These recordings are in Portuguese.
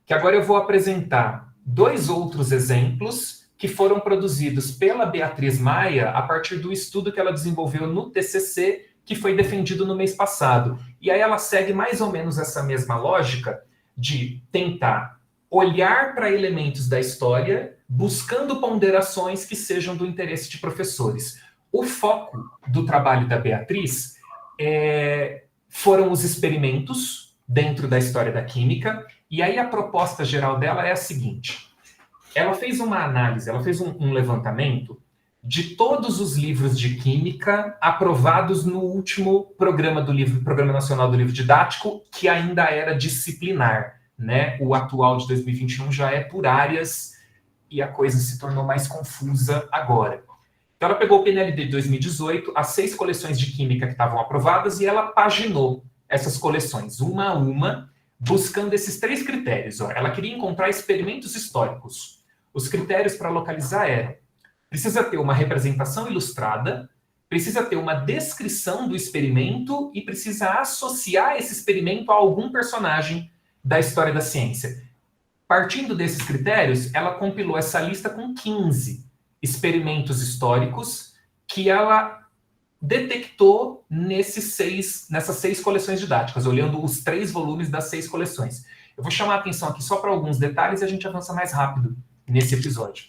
que agora eu vou apresentar dois outros exemplos que foram produzidos pela Beatriz Maia a partir do estudo que ela desenvolveu no TCC, que foi defendido no mês passado. E aí ela segue mais ou menos essa mesma lógica de tentar olhar para elementos da história, buscando ponderações que sejam do interesse de professores. O foco do trabalho da Beatriz foram os experimentos dentro da história da química, e aí a proposta geral dela é a seguinte: ela fez uma análise, ela fez um levantamento de todos os livros de química aprovados no último Programa Nacional do Livro Didático, que ainda era disciplinar, né? O atual de 2021 já é por áreas e a coisa se tornou mais confusa agora. Então ela pegou o PNLD de 2018, as 6 coleções de química que estavam aprovadas, e ela paginou essas coleções, uma a uma, buscando esses 3 critérios. Ela queria encontrar experimentos históricos. Os critérios para localizar eram: precisa ter uma representação ilustrada, precisa ter uma descrição do experimento e precisa associar esse experimento a algum personagem da história da ciência. Partindo desses critérios, ela compilou essa lista com 15 experimentos históricos que ela detectou nessas 6 coleções didáticas, olhando os 3 volumes das 6 coleções. Eu vou chamar a atenção aqui só para alguns detalhes e a gente avança mais rápido nesse episódio.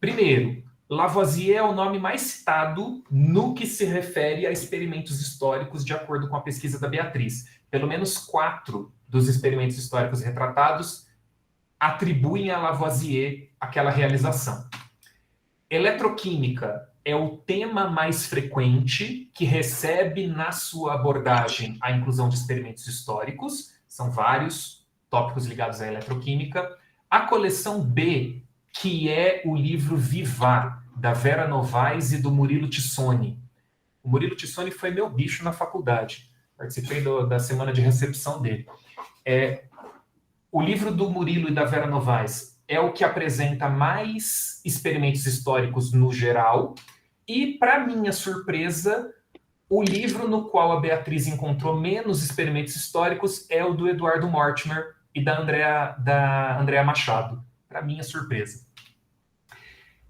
Primeiro, Lavoisier é o nome mais citado no que se refere a experimentos históricos, de acordo com a pesquisa da Beatriz. Pelo menos 4 dos experimentos históricos retratados atribuem a Lavoisier aquela realização. Eletroquímica é o tema mais frequente que recebe na sua abordagem a inclusão de experimentos históricos. São vários tópicos ligados à eletroquímica. A coleção B, que é o livro Vivar, da Vera Novaes e do Murilo Tissoni. O Murilo Tissoni foi meu bicho na faculdade. Participei da semana de recepção dele. O livro do Murilo e da Vera Novaes é o que apresenta mais experimentos históricos no geral. E, para minha surpresa, o livro no qual a Beatriz encontrou menos experimentos históricos é o do Eduardo Mortimer e da Andrea Machado. Para minha surpresa.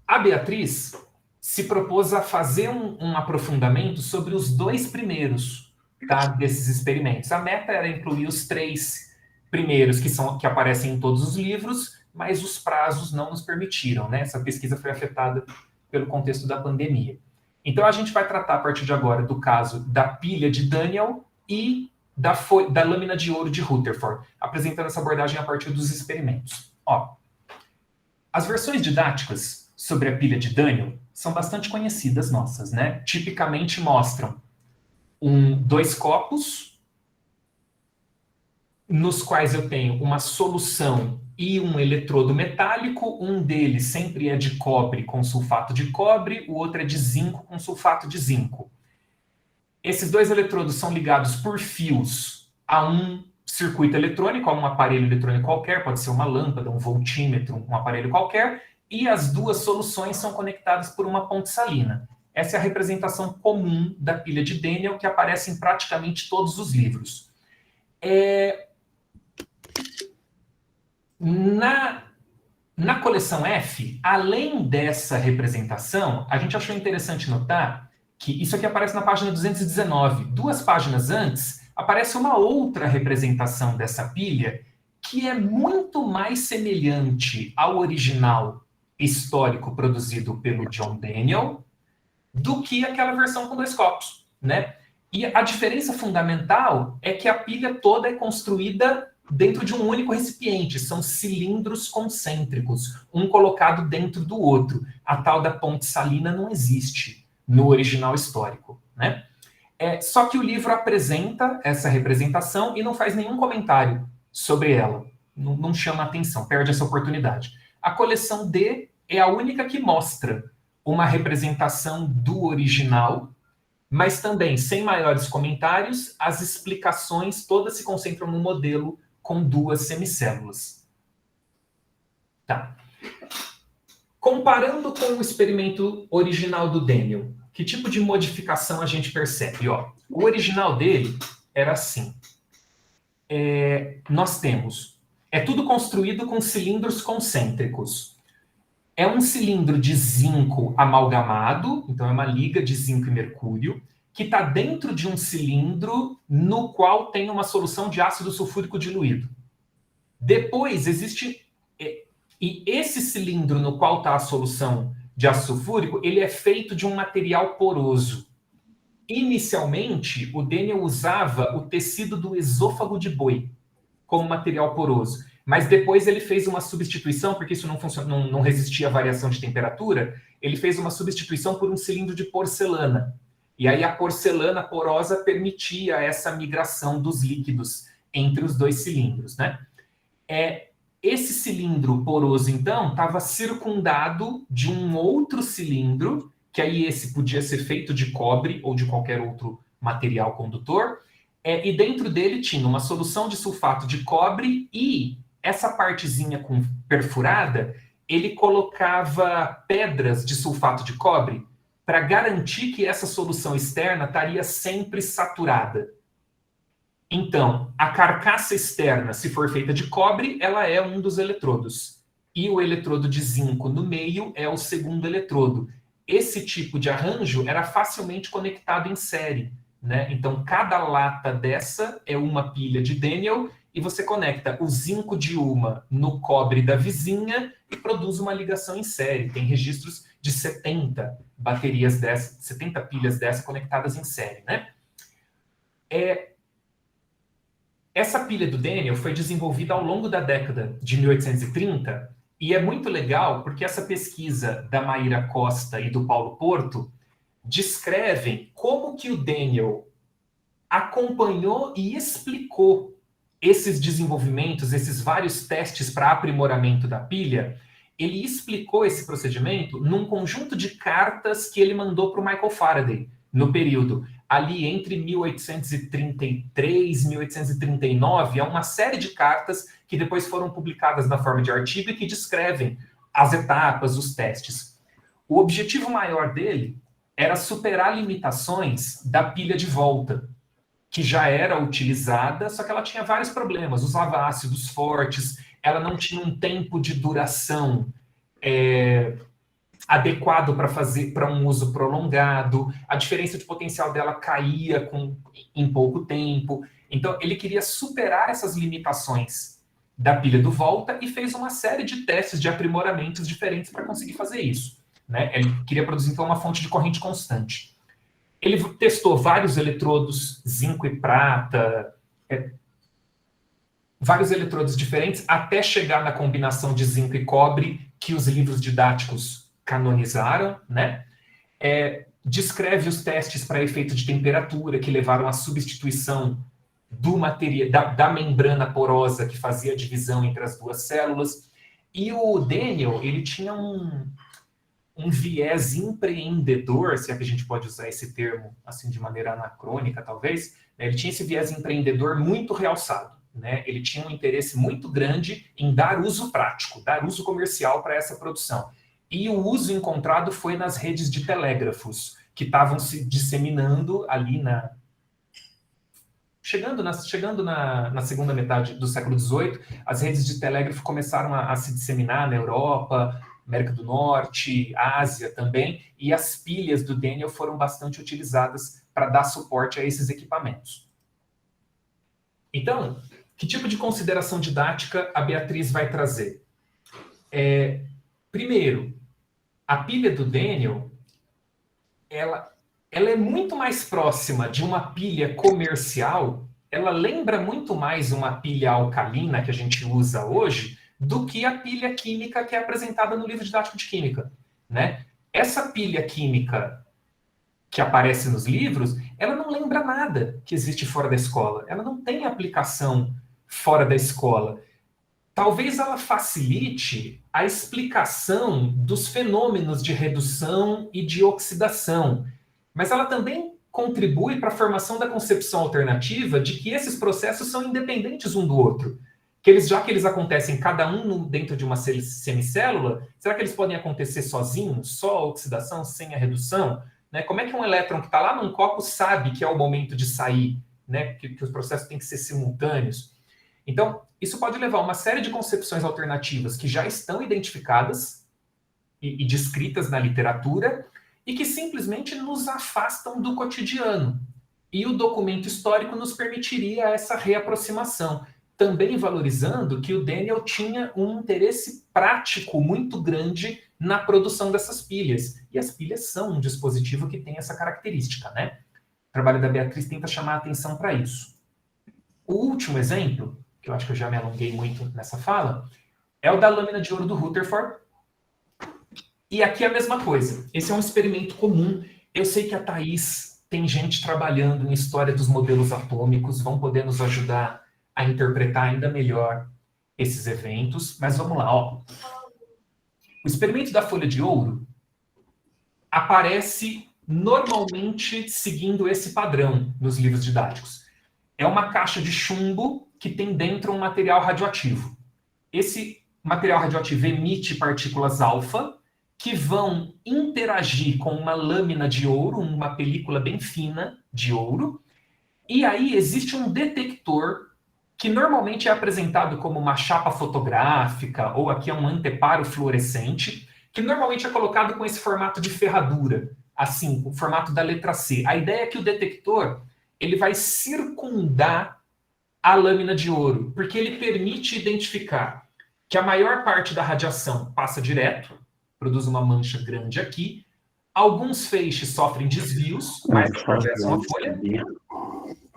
A Beatriz se propôs a fazer um aprofundamento sobre os 2 primeiros, tá, desses experimentos. A meta era incluir os 3 primeiros que aparecem em todos os livros, mas os prazos não nos permitiram, né? Essa pesquisa foi afetada pelo contexto da pandemia. Então a gente vai tratar a partir de agora do caso da pilha de Daniel e da lâmina de ouro de Rutherford, apresentando essa abordagem a partir dos experimentos. As versões didáticas sobre a pilha de Daniel são bastante conhecidas nossas, né? Tipicamente mostram 2 copos, nos quais eu tenho uma solução e um eletrodo metálico. Um deles sempre é de cobre com sulfato de cobre, o outro é de zinco com sulfato de zinco. Esses 2 eletrodos são ligados por fios a um circuito eletrônico, a um aparelho eletrônico qualquer, pode ser uma lâmpada, um voltímetro, um aparelho qualquer, e as 2 soluções são conectadas por uma ponte salina. Essa é a representação comum da pilha de Daniel, que aparece em praticamente todos os livros. Na coleção F, além dessa representação, a gente achou interessante notar que isso aqui aparece na página 219. 2 páginas antes, aparece uma outra representação dessa pilha que é muito mais semelhante ao original histórico produzido pelo John Daniel do que aquela versão com 2 copos, né? E a diferença fundamental é que a pilha toda é construída dentro de um único recipiente. São cilindros concêntricos, um colocado dentro do outro. A tal da ponte salina não existe no original histórico, né? Só que o livro apresenta essa representação e não faz nenhum comentário sobre ela. Não chama atenção, perde essa oportunidade. A coleção D é a única que mostra uma representação do original, mas também, sem maiores comentários, as explicações todas se concentram no modelo com 2 semicélulas. Tá. Comparando com o experimento original do Daniel, que tipo de modificação a gente percebe? O original dele era assim. Nós temos É tudo construído com cilindros concêntricos. É um cilindro de zinco amalgamado, então é uma liga de zinco e mercúrio, que está dentro de um cilindro no qual tem uma solução de ácido sulfúrico diluído. Depois existe... E esse cilindro no qual está a solução de ácido sulfúrico, ele é feito de um material poroso. Inicialmente, o Daniel usava o tecido do esôfago de boi como material poroso, mas depois ele fez uma substituição, porque isso não resistia à variação de temperatura, ele fez uma substituição por um cilindro de porcelana. E aí a porcelana porosa permitia essa migração dos líquidos entre os dois cilindros, né? Esse cilindro poroso, então, estava circundado de um outro cilindro, que aí esse podia ser feito de cobre ou de qualquer outro material condutor, e dentro dele tinha uma solução de sulfato de cobre e essa partezinha perfurada, ele colocava pedras de sulfato de cobre para garantir que essa solução externa estaria sempre saturada. Então, a carcaça externa, se for feita de cobre, ela é um dos eletrodos. E o eletrodo de zinco no meio é o segundo eletrodo. Esse tipo de arranjo era facilmente conectado em série, né? Então, cada lata dessa é uma pilha de Daniel e você conecta o zinco de uma no cobre da vizinha e produz uma ligação em série. Tem registros de 70 baterias dessa, 70 pilhas dessa conectadas em série, né? Essa pilha do Daniel foi desenvolvida ao longo da década de 1830 e é muito legal porque essa pesquisa da Maíra Costa e do Paulo Porto descrevem como que o Daniel acompanhou e explicou esses desenvolvimentos, esses vários testes para aprimoramento da pilha. Ele explicou esse procedimento num conjunto de cartas que ele mandou para o Michael Faraday no período ali entre 1833 e 1839, há uma série de cartas que depois foram publicadas na forma de artigo e que descrevem as etapas, os testes. O objetivo maior dele era superar limitações da pilha de volta, que já era utilizada, só que ela tinha vários problemas. Usava ácidos fortes, ela não tinha um tempo de duração adequado para um uso prolongado, a diferença de potencial dela caía em pouco tempo. Então, ele queria superar essas limitações da pilha do volta e fez uma série de testes de aprimoramentos diferentes para conseguir fazer isso, né? Ele queria produzir, então, uma fonte de corrente constante. Ele testou vários eletrodos, zinco e prata, vários eletrodos diferentes, até chegar na combinação de zinco e cobre, que os livros didáticos canonizaram, né? Descreve os testes para efeito de temperatura, que levaram à substituição do material, da membrana porosa que fazia a divisão entre as duas células. E o Daniel, ele tinha um viés empreendedor, se é que a gente pode usar esse termo assim de maneira anacrônica, talvez, né? Ele tinha esse viés empreendedor muito realçado, né? Ele tinha um interesse muito grande em dar uso prático, dar uso comercial para essa produção. E o uso encontrado foi nas redes de telégrafos, que estavam se disseminando ali chegando na segunda metade do século XVIII, as redes de telégrafo começaram a se disseminar na Europa, América do Norte, Ásia também, e as pilhas do Daniel foram bastante utilizadas para dar suporte a esses equipamentos. Então, que tipo de consideração didática a Beatriz vai trazer? Primeiro, a pilha do Daniel, ela é muito mais próxima de uma pilha comercial, ela lembra muito mais uma pilha alcalina que a gente usa hoje, do que a pilha química que é apresentada no livro didático de química, né? Essa pilha química que aparece nos livros, ela não lembra nada que existe fora da escola. Ela não tem aplicação fora da escola. Talvez ela facilite a explicação dos fenômenos de redução e de oxidação, mas ela também contribui para a formação da concepção alternativa de que esses processos são independentes um do outro. Já que eles acontecem cada um dentro de uma semicélula, será que eles podem acontecer sozinhos, só a oxidação, sem a redução? Né? Como é que um elétron que está lá num copo sabe que é o momento de sair, né? Que os processos têm que ser simultâneos? Então, isso pode levar a uma série de concepções alternativas que já estão identificadas e descritas na literatura e que simplesmente nos afastam do cotidiano. E o documento histórico nos permitiria essa reaproximação, também valorizando que o Daniel tinha um interesse prático muito grande na produção dessas pilhas. E as pilhas são um dispositivo que tem essa característica, né? O trabalho da Beatriz tenta chamar a atenção para isso. O último exemplo, que eu acho que eu já me alonguei muito nessa fala, é o da lâmina de ouro do Rutherford. E aqui é a mesma coisa. Esse é um experimento comum. Eu sei que a Thaís tem gente trabalhando em história dos modelos atômicos, vão poder nos ajudar a interpretar ainda melhor esses eventos. Mas vamos lá, ó. O experimento da folha de ouro aparece normalmente seguindo esse padrão nos livros didáticos. É uma caixa de chumbo que tem dentro um material radioativo. Esse material radioativo emite partículas alfa que vão interagir com uma lâmina de ouro, uma película bem fina de ouro, e aí existe um detector que normalmente é apresentado como uma chapa fotográfica, ou aqui é um anteparo fluorescente, que normalmente é colocado com esse formato de ferradura, assim, o formato da letra C. A ideia é que o detector ele vai circundar a lâmina de ouro, porque ele permite identificar que a maior parte da radiação passa direto, produz uma mancha grande aqui, alguns feixes sofrem desvios, mas atravessam a folha,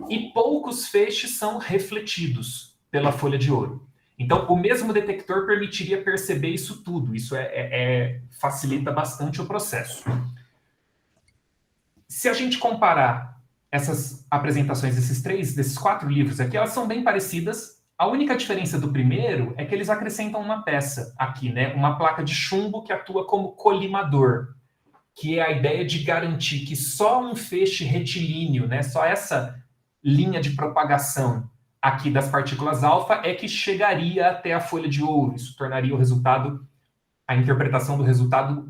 e poucos feixes são refletidos pela folha de ouro. Então, o mesmo detector permitiria perceber isso tudo. Isso facilita bastante o processo. Se a gente comparar essas apresentações desses 4 livros aqui, elas são bem parecidas. A única diferença do primeiro é que eles acrescentam uma peça aqui, né? Uma placa de chumbo que atua como colimador, que é a ideia de garantir que só um feixe retilíneo, né? Só essa linha de propagação aqui das partículas alfa é que chegaria até a folha de ouro. Isso tornaria o resultado, a interpretação do resultado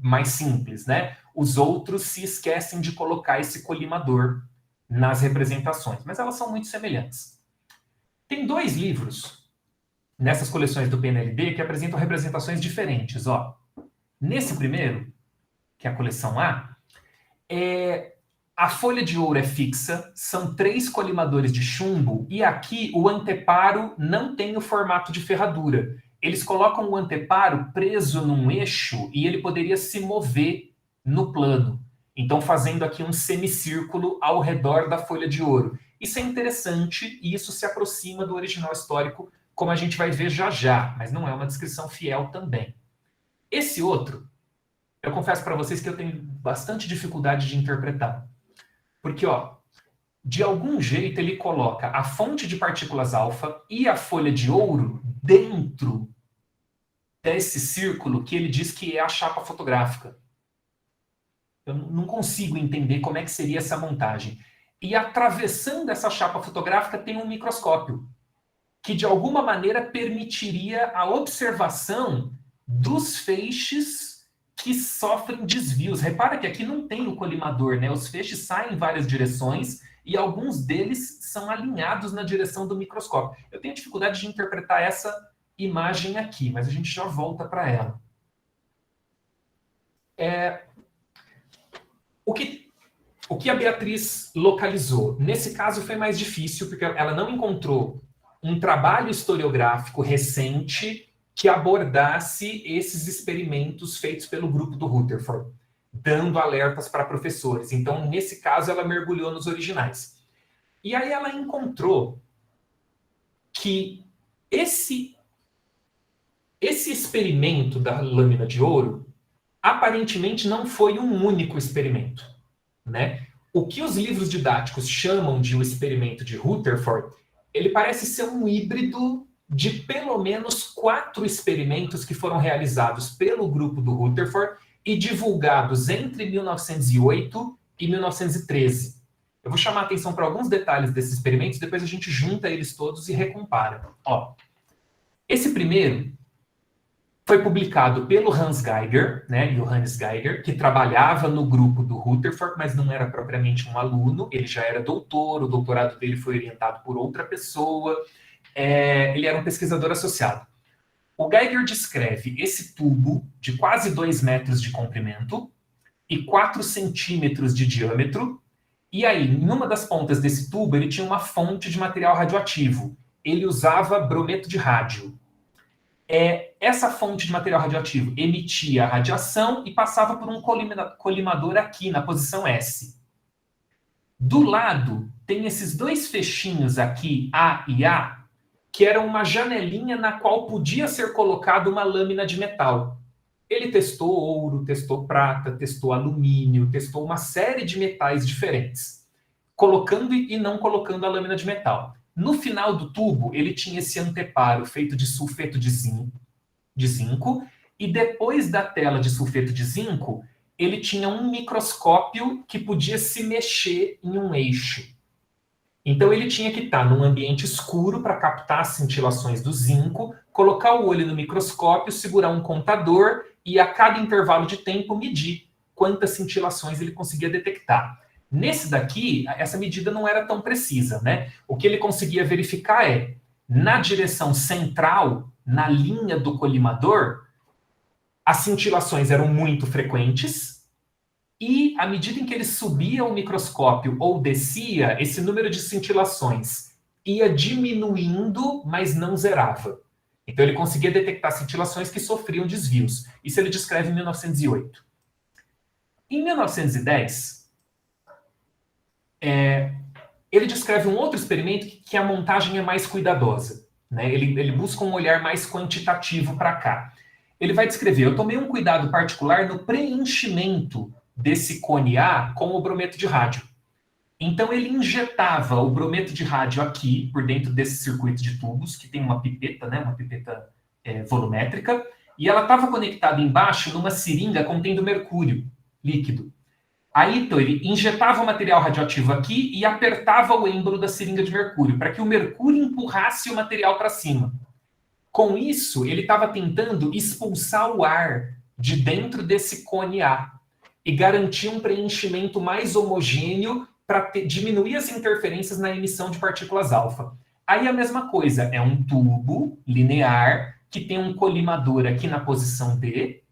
mais simples, né? Os outros se esquecem de colocar esse colimador nas representações, mas elas são muito semelhantes. Tem 2 livros nessas coleções do PNLD que apresentam representações diferentes. Ó. Nesse primeiro, que é a coleção A, a folha de ouro é fixa, são 3 colimadores de chumbo, e aqui o anteparo não tem o formato de ferradura. Eles colocam o anteparo preso num eixo e ele poderia se mover no plano. Então, fazendo aqui um semicírculo ao redor da folha de ouro. Isso é interessante e isso se aproxima do original histórico, como a gente vai ver já já, mas não é uma descrição fiel também. Esse outro, eu confesso para vocês que eu tenho bastante dificuldade de interpretar. Porque, ó, de algum jeito ele coloca a fonte de partículas alfa e a folha de ouro dentro desse círculo que ele diz que é a chapa fotográfica. Eu não consigo entender como é que seria essa montagem. E atravessando essa chapa fotográfica tem um microscópio, que de alguma maneira permitiria a observação dos feixes que sofrem desvios. Repara que aqui não tem o colimador, né? Os feixes saem em várias direções e alguns deles são alinhados na direção do microscópio. Eu tenho dificuldade de interpretar essa imagem aqui, mas a gente já volta para ela. O que a Beatriz localizou? Nesse caso foi mais difícil, porque ela não encontrou um trabalho historiográfico recente que abordasse esses experimentos feitos pelo grupo do Rutherford, dando alertas para professores. Então, nesse caso, ela mergulhou nos originais. E aí ela encontrou que esse experimento da lâmina de ouro aparentemente não foi um único experimento, né? O que os livros didáticos chamam de o experimento de Rutherford, ele parece ser um híbrido de pelo menos 4 experimentos que foram realizados pelo grupo do Rutherford e divulgados entre 1908 e 1913. Eu vou chamar a atenção para alguns detalhes desses experimentos, depois a gente junta eles todos e recompara. Ó, esse primeiro foi publicado pelo Hans Geiger, né, Johannes Geiger, que trabalhava no grupo do Rutherford, mas não era propriamente um aluno, ele já era doutor, o doutorado dele foi orientado por outra pessoa, Ele era um pesquisador associado. O Geiger descreve esse tubo de quase 2 metros de comprimento e 4 centímetros de diâmetro. E aí, em uma das pontas desse tubo, ele tinha uma fonte de material radioativo. Ele usava brometo de rádio. Essa fonte de material radioativo emitia radiação e passava por um colimador aqui, na posição S. Do lado, tem esses 2 fechinhos aqui, A e A, que eram uma janelinha na qual podia ser colocada uma lâmina de metal. Ele testou ouro, testou prata, testou alumínio, testou uma série de metais diferentes, colocando e não colocando a lâmina de metal. No final do tubo, ele tinha esse anteparo feito de sulfeto de zinco, e depois da tela de sulfeto de zinco, ele tinha um microscópio que podia se mexer em um eixo. Então ele tinha que estar num ambiente escuro para captar as cintilações do zinco, colocar o olho no microscópio, segurar um contador e a cada intervalo de tempo medir quantas cintilações ele conseguia detectar. Nesse daqui, essa medida não era tão precisa, né? O que ele conseguia verificar na direção central, na linha do colimador, as cintilações eram muito frequentes e, à medida em que ele subia o microscópio ou descia, esse número de cintilações ia diminuindo, mas não zerava. Então, ele conseguia detectar cintilações que sofriam desvios. Isso ele descreve em 1908. Em 1910, ele descreve um outro experimento que a montagem é mais cuidadosa, né? Ele busca um olhar mais quantitativo para cá. Ele vai descrever: eu tomei um cuidado particular no preenchimento desse cone A com o brometo de rádio. Então, ele injetava o brometo de rádio aqui, por dentro desse circuito de tubos, que tem uma pipeta, né, uma pipeta volumétrica, e ela estava conectada embaixo numa seringa contendo mercúrio líquido. Aí, então, ele injetava o material radioativo aqui e apertava o êmbolo da seringa de mercúrio, para que o mercúrio empurrasse o material para cima. Com isso, ele estava tentando expulsar o ar de dentro desse cone A e garantir um preenchimento mais homogêneo para diminuir as interferências na emissão de partículas alfa. Aí a mesma coisa, é um tubo linear que tem um colimador aqui na posição D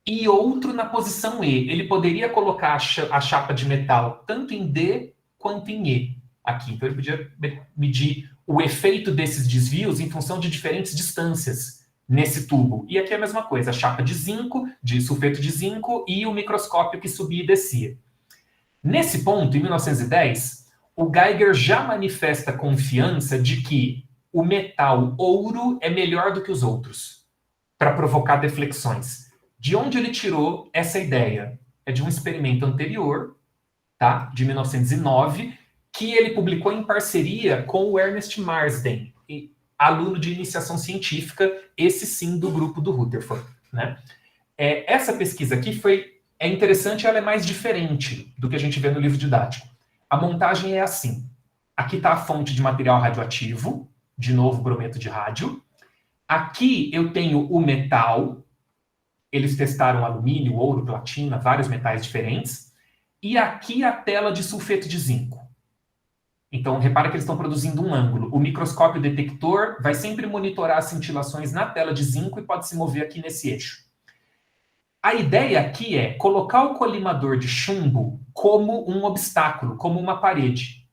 e outro na posição E. Ele poderia colocar a chapa de metal tanto em D quanto em E aqui. Então ele podia medir o efeito desses desvios em função de diferentes distâncias nesse tubo. E aqui é a mesma coisa, a chapa de zinco, de sulfeto de zinco e o microscópio que subia e descia. Nesse ponto, em 1910, o Geiger já manifesta confiança de que o metal ouro é melhor do que os outros para provocar deflexões. De onde ele tirou essa ideia? É de um experimento anterior, tá? De 1909, que ele publicou em parceria com o Ernest Marsden, aluno de iniciação científica, esse sim do grupo do Rutherford, né? Essa pesquisa aqui é interessante, ela é mais diferente do que a gente vê no livro didático. A montagem é assim. Aqui está a fonte de material radioativo, de novo brometo de rádio. Aqui eu tenho o metal, eles testaram alumínio, ouro, platina, vários metais diferentes. E aqui a tela de sulfeto de zinco. Então, repara que eles estão produzindo um ângulo. O microscópio detector vai sempre monitorar as cintilações na tela de zinco e pode se mover aqui nesse eixo. A ideia aqui é colocar o colimador de chumbo como um obstáculo, como uma parede,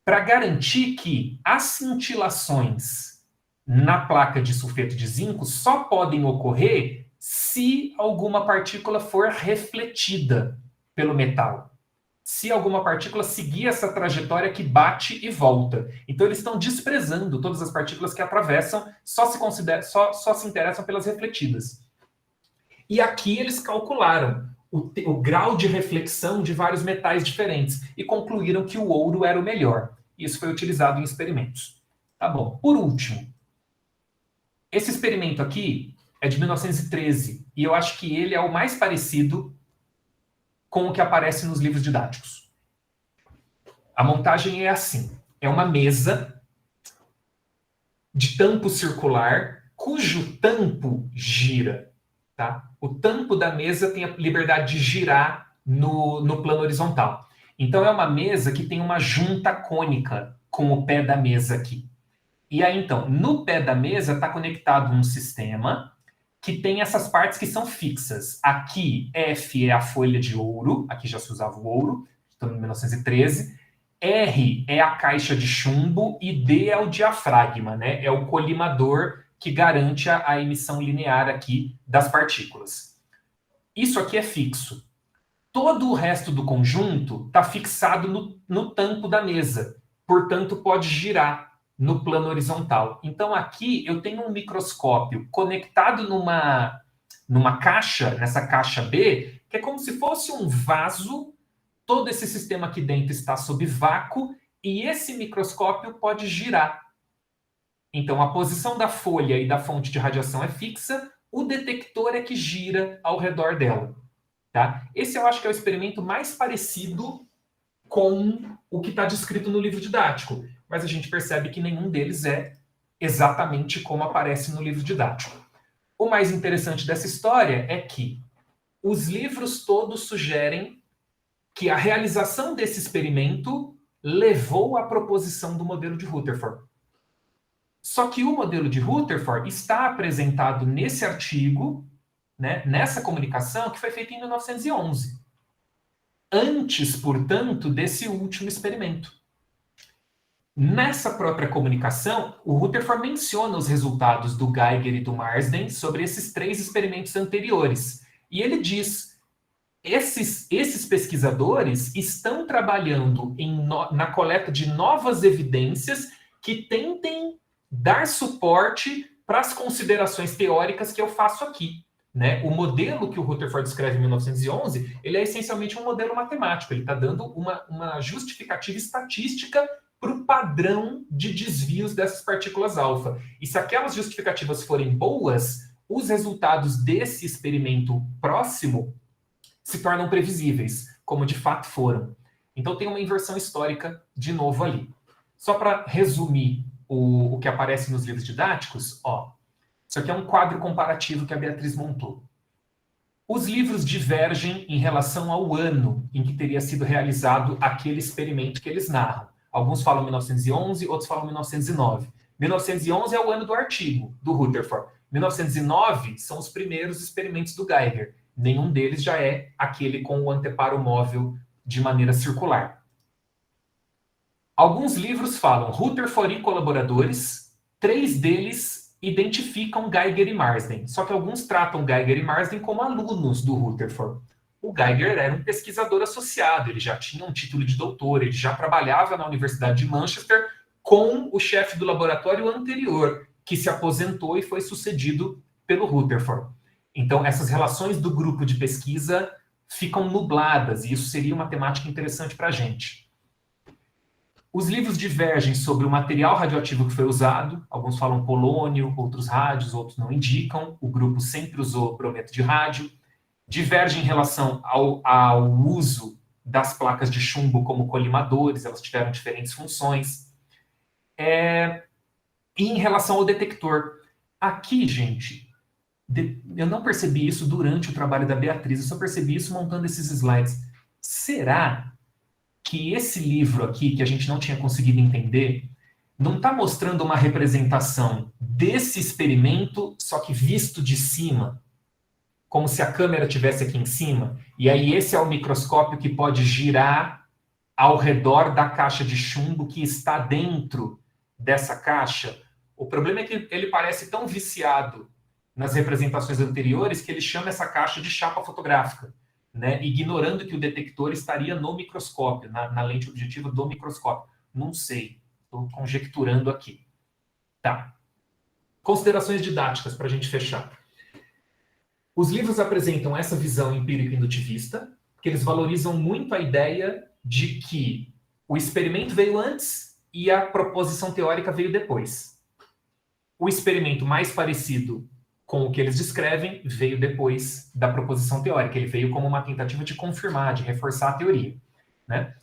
para garantir que as cintilações na placa de sulfeto de zinco só podem ocorrer se alguma partícula for refletida pelo metal. Se alguma partícula seguir essa trajetória que bate e volta. Então, eles estão desprezando todas as partículas que atravessam, só se interessam pelas refletidas. E aqui eles calcularam o grau de reflexão de vários metais diferentes e concluíram que o ouro era o melhor. Isso foi utilizado em experimentos. Tá bom. Por último, esse experimento aqui é de 1913 e eu acho que ele é o mais parecido com o que aparece nos livros didáticos. A montagem é assim. É uma mesa de tampo circular cujo tampo gira. Tá? O tampo da mesa tem a liberdade de girar no plano horizontal. Então, é uma mesa que tem uma junta cônica com o pé da mesa aqui. E aí, então, no pé da mesa está conectado um sistema que tem essas partes que são fixas. Aqui, F é a folha de ouro, aqui já se usava o ouro, estamos em 1913. R é a caixa de chumbo e D é o diafragma, né? É o colimador que garante a emissão linear aqui das partículas. Isso aqui é fixo. Todo o resto do conjunto está fixado no tampo da mesa, portanto pode girar no plano horizontal. Então aqui eu tenho um microscópio conectado numa caixa, nessa caixa B, que é como se fosse um vaso. Todo esse sistema aqui dentro está sob vácuo e esse microscópio pode girar. Então a posição da folha e da fonte de radiação é fixa, o detector é que gira ao redor dela. Tá? Esse eu acho que é o experimento mais parecido com o que está descrito no livro didático, mas a gente percebe que nenhum deles é exatamente como aparece no livro didático. O mais interessante dessa história é que os livros todos sugerem que a realização desse experimento levou à proposição do modelo de Rutherford. Só que o modelo de Rutherford está apresentado nesse artigo, né, nessa comunicação, que foi feita em 1911. Antes, portanto, desse último experimento. Nessa própria comunicação, o Rutherford menciona os resultados do Geiger e do Marsden sobre esses 3 experimentos anteriores. E ele diz: esses pesquisadores estão trabalhando na coleta de novas evidências que tentem dar suporte para as considerações teóricas que eu faço aqui. Né? O modelo que o Rutherford descreve em 1911, ele é essencialmente um modelo matemático, ele está dando uma justificativa estatística para o padrão de desvios dessas partículas alfa. E se aquelas justificativas forem boas, os resultados desse experimento próximo se tornam previsíveis, como de fato foram. Então tem uma inversão histórica de novo ali. Só para resumir o que aparece nos livros didáticos, ó, isso aqui é um quadro comparativo que a Beatriz montou. Os livros divergem em relação ao ano em que teria sido realizado aquele experimento que eles narram. Alguns falam 1911, outros falam 1909. 1911 é o ano do artigo, do Rutherford. 1909 são os primeiros experimentos do Geiger. Nenhum deles já é aquele com o anteparo móvel de maneira circular. Alguns livros falam Rutherford e colaboradores, 3 deles identificam Geiger e Marsden, só que alguns tratam Geiger e Marsden como alunos do Rutherford. O Geiger era um pesquisador associado, ele já tinha um título de doutor, ele já trabalhava na Universidade de Manchester com o chefe do laboratório anterior, que se aposentou e foi sucedido pelo Rutherford. Então, essas relações do grupo de pesquisa ficam nubladas, e isso seria uma temática interessante para a gente. Os livros divergem sobre o material radioativo que foi usado. Alguns falam polônio, outros rádios, outros não indicam. O grupo sempre usou brometo de rádio. Divergem em relação ao uso das placas de chumbo como colimadores, elas tiveram diferentes funções. E em relação ao detector, aqui, gente, eu não percebi isso durante o trabalho da Beatriz, eu só percebi isso montando esses slides. Será que esse livro aqui, que a gente não tinha conseguido entender, não está mostrando uma representação desse experimento, só que visto de cima, como se a câmera estivesse aqui em cima, e aí esse é o microscópio que pode girar ao redor da caixa de chumbo que está dentro dessa caixa. O problema é que ele parece tão viciado nas representações anteriores que ele chama essa caixa de chapa fotográfica, né? Ignorando que o detector estaria no microscópio, na lente objetiva do microscópio. Não sei, estou conjecturando aqui. Tá. Considerações didáticas para a gente fechar. Os livros apresentam essa visão empírico-indutivista, que eles valorizam muito a ideia de que o experimento veio antes e a proposição teórica veio depois. O experimento mais parecido com o que eles descrevem veio depois da proposição teórica. Ele veio como uma tentativa de confirmar, de reforçar a teoria. Né?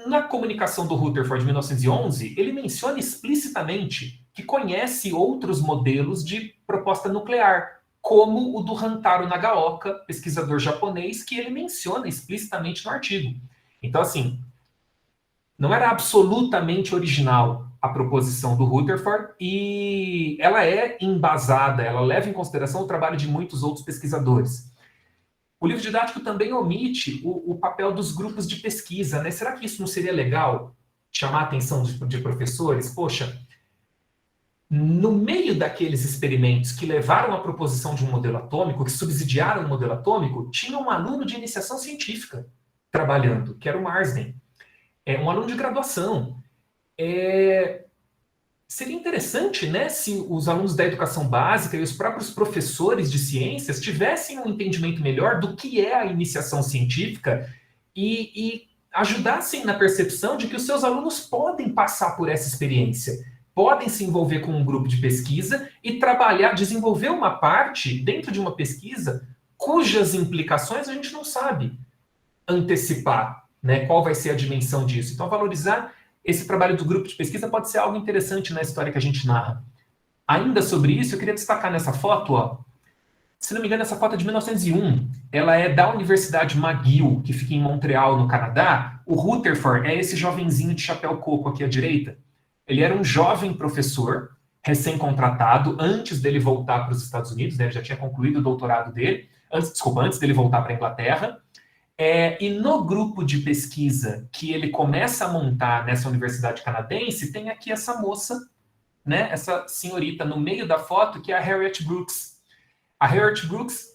Na comunicação do Rutherford de 1911, ele menciona explicitamente que conhece outros modelos de proposta nuclear, como o do Hantaro Nagaoka, pesquisador japonês, que ele menciona explicitamente no artigo. Então, assim, Não era absolutamente original a proposição do Rutherford, e ela é embasada, ela leva em consideração o trabalho de muitos outros pesquisadores. O livro didático também omite o papel dos grupos de pesquisa, né? Será que isso não seria legal chamar a atenção de professores? Poxa, no meio daqueles experimentos que levaram à proposição de um modelo atômico, que subsidiaram o modelo atômico, tinha um aluno de iniciação científica trabalhando, que era o Marsden. Um aluno de graduação. Seria interessante, né, se os alunos da educação básica e os próprios professores de ciências tivessem um entendimento melhor do que é a iniciação científica e ajudassem na percepção de que os seus alunos podem passar por essa experiência, podem se envolver com um grupo de pesquisa e trabalhar, desenvolver uma parte dentro de uma pesquisa cujas implicações a gente não sabe antecipar, né, qual vai ser a dimensão disso. Então, valorizar esse trabalho do grupo de pesquisa pode ser algo interessante na história que a gente narra. Ainda sobre isso, eu queria destacar nessa foto, ó, se não me engano, essa foto é de 1901. Ela é da Universidade McGill, que fica em Montreal, no Canadá. O Rutherford é esse jovenzinho de chapéu coco aqui à direita. Ele era um jovem professor, recém-contratado, antes dele voltar para os Estados Unidos, né? Ele já tinha concluído o doutorado dele, antes dele voltar para a Inglaterra. E no grupo de pesquisa que ele começa a montar nessa universidade canadense, tem aqui essa moça, né, essa senhorita no meio da foto, que é a Harriet Brooks. A Harriet Brooks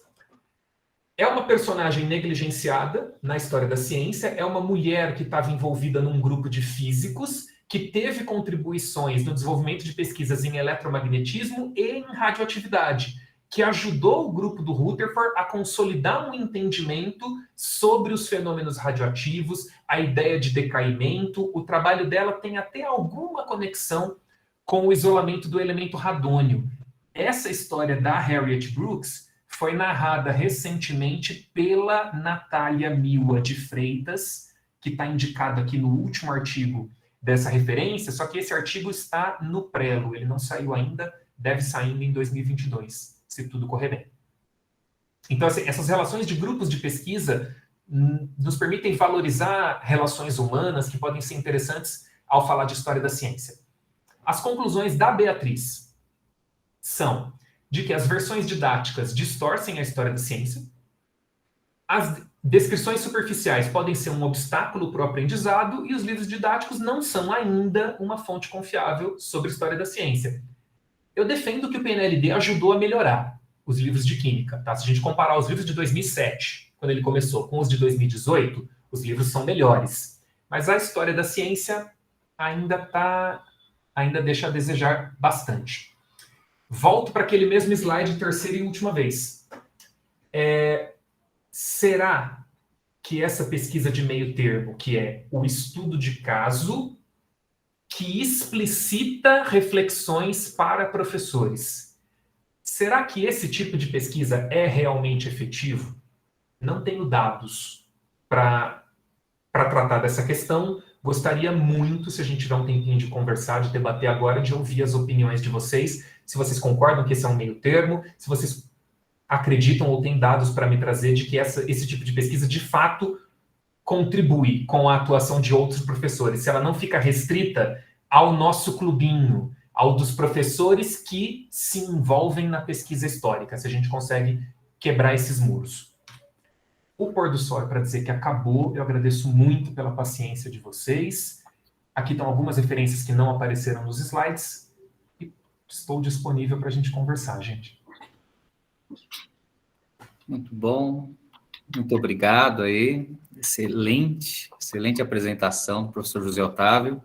é uma personagem negligenciada na história da ciência, é uma mulher que estava envolvida num grupo de físicos, que teve contribuições no desenvolvimento de pesquisas em eletromagnetismo e em radioatividade, que ajudou o grupo do Rutherford a consolidar um entendimento sobre os fenômenos radioativos, a ideia de decaimento. O trabalho dela tem até alguma conexão com o isolamento do elemento radônio. Essa história da Harriet Brooks foi narrada recentemente pela Natália Miwa de Freitas, que está indicado aqui no último artigo dessa referência, só que esse artigo está no prelo, ele não saiu ainda, deve sair em 2022. Se tudo correr bem. Então, assim, essas relações de grupos de pesquisa nos permitem valorizar relações humanas que podem ser interessantes ao falar de história da ciência. As conclusões da Beatriz são de que as versões didáticas distorcem a história da ciência, as descrições superficiais podem ser um obstáculo para o aprendizado e os livros didáticos não são ainda uma fonte confiável sobre a história da ciência. Eu defendo que o PNLD ajudou a melhorar os livros de química. Tá? Se a gente comparar os livros de 2007, quando ele começou, com os de 2018, os livros são melhores. Mas a história da ciência ainda deixa a desejar bastante. Volto para aquele mesmo slide, terceira e última vez. Será que essa pesquisa de meio termo, que é o estudo de caso, que explicita reflexões para professores, será que esse tipo de pesquisa é realmente efetivo? Não tenho dados para tratar dessa questão. Gostaria muito, se a gente tiver um tempinho de conversar, de debater agora, de ouvir as opiniões de vocês, se vocês concordam que esse é um meio termo, se vocês acreditam ou têm dados para me trazer de que esse tipo de pesquisa, de fato, contribui com a atuação de outros professores, se ela não fica restrita ao nosso clubinho, ao dos professores que se envolvem na pesquisa histórica, se a gente consegue quebrar esses muros. O pôr do sol é para dizer que acabou, eu agradeço muito pela paciência de vocês. Aqui estão algumas referências que não apareceram nos slides, e estou disponível para a gente conversar, gente. Muito bom, muito obrigado aí, excelente apresentação do professor José Otávio.